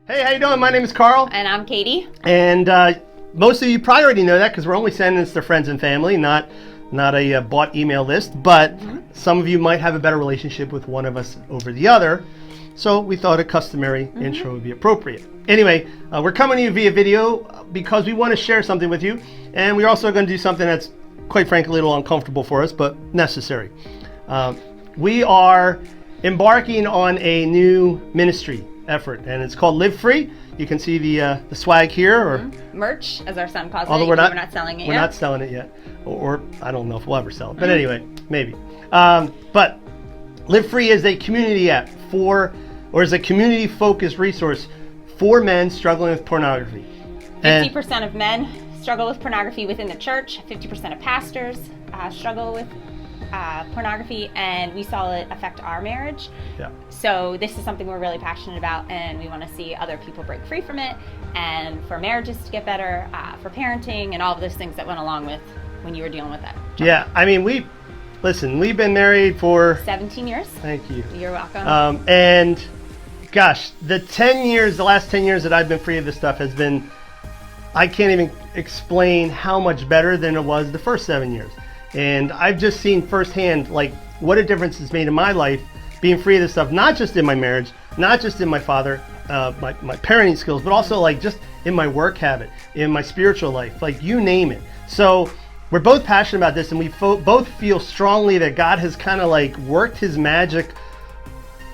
Hey, how you doing? My name is Carl. And I'm Katie. And most of you probably already know that because we're only sending this to friends and family, not a bought email list. But some of you might have a better relationship with one of us over the other. So we thought a customary intro would be appropriate. Anyway, we're coming to you via video because we want to share something with you. And we're also going to do something that's quite frankly a little uncomfortable for us, but necessary. We are embarking on a new ministry effort, and it's called Live Free. You can see the swag here, or merch, as our son calls although it. we're not selling it we're yet. not selling it yet, or I don't know if we'll ever sell it. But anyway, maybe. But Live Free is a community app is a community-focused resource for men struggling with pornography. 50% of men struggle with pornography within the church. 50% of pastors struggle with pornography, and we saw it affect our marriage. Yeah. So this is something we're really passionate about, and we want to see other people break free from it, and for marriages to get better, for parenting, and all of those things that went along with when you were dealing with that. Yeah, I mean, we've been married for 17 years. Thank you. You're welcome. And gosh, the last 10 years that I've been free of this stuff has been, I can't even explain how much better than it was the first 7 years. And I've just seen firsthand, like, what a difference it's made in my life being free of this stuff, not just in my marriage, not just in my my parenting skills, but also like just in my work habit, in my spiritual life, like you name it. So we're both passionate about this, and we both feel strongly that God has kind of like worked his magic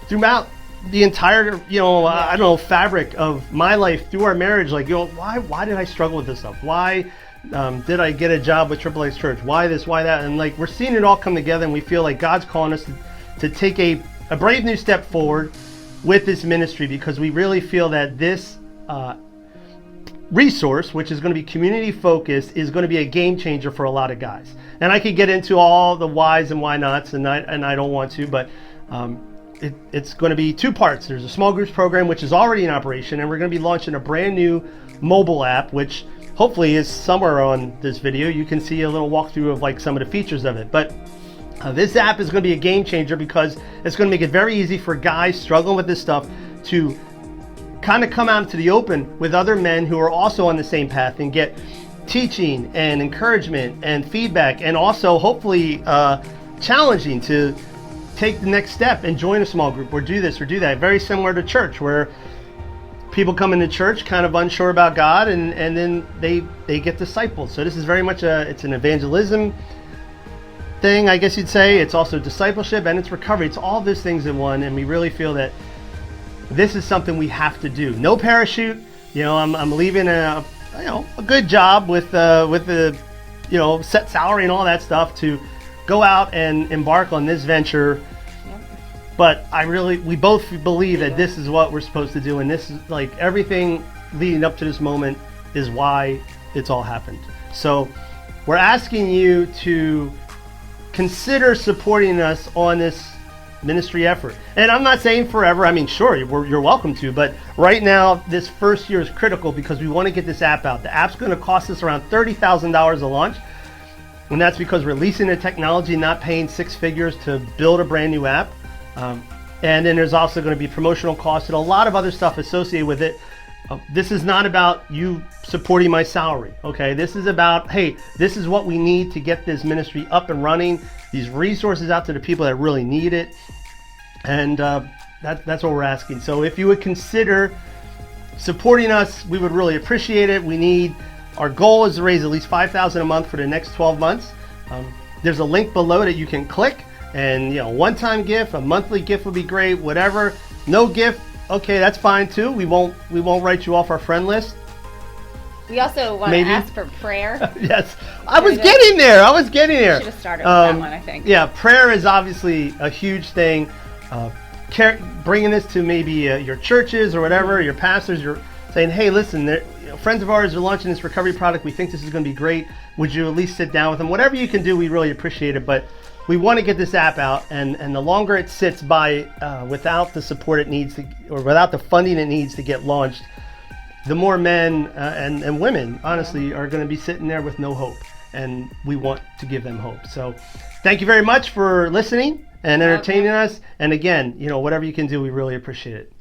throughout the entire, I don't know, fabric of my life through our marriage. Like, why did I struggle with this stuff? Why did I get a job with Triple X Church? Why this, why that? And like, we're seeing it all come together, and we feel like God's calling us to take a brave new step forward with this ministry, because we really feel that this resource, which is going to be community focused, is going to be a game changer for a lot of guys. And I could get into all the whys and why nots, and I don't want to, but it's going to be two parts. There's a small groups program, which is already in operation, and we're going to be launching a brand new mobile app, which hopefully is somewhere on this video. You can see a little walkthrough of like some of the features of it. But this app is going to be a game changer because it's going to make it very easy for guys struggling with this stuff to kind of come out into the open with other men who are also on the same path and get teaching and encouragement and feedback, and also hopefully challenging to take the next step and join a small group or do this or do that. Very similar to church, where people come into church kind of unsure about God, and then they get discipled. So this is very much it's an evangelism thing, I guess you'd say. It's also discipleship, and it's recovery. It's all those things in one, and we really feel that this is something we have to do. No parachute. I'm leaving a good job with the set salary and all that stuff to go out and embark on this venture. But we both believe that this is what we're supposed to do, and this is like everything leading up to this moment is why it's all happened. So we're asking you to consider supporting us on this ministry effort. And I'm not saying forever. I mean, sure, you're welcome to, but right now, this first year is critical because we want to get this app out. The app's going to cost us around $30,000 a launch, and that's because we're leasing the technology, not paying six figures to build a brand new app. And then there's also going to be promotional costs and a lot of other stuff associated with it. This is not about you supporting my salary, okay? This is about, hey, this is what we need to get this ministry up and running, these resources out to the people that really need it. And that's what we're asking. So if you would consider supporting us, we would really appreciate it. Our goal is to raise at least $5,000 a month for the next 12 months. There's a link below that you can click. And one-time gift, a monthly gift would be great. Whatever. No gift, okay, that's fine too. We won't write you off our friend list. We also want to ask for prayer. Yes, I was getting there. Should have started with that one, I think. Yeah, prayer is obviously a huge thing. Bringing this to maybe your churches or whatever, your pastors. You're saying, hey, listen, friends of ours are launching this recovery product. We think this is going to be great. Would you at least sit down with them? Whatever you can do, we really appreciate it. But we want to get this app out, and the longer it sits by without the support it needs to, or without the funding it needs to get launched, the more men and women, honestly, are going to be sitting there with no hope, and we want to give them hope. So thank you very much for listening and entertaining us. And again, whatever you can do, we really appreciate it.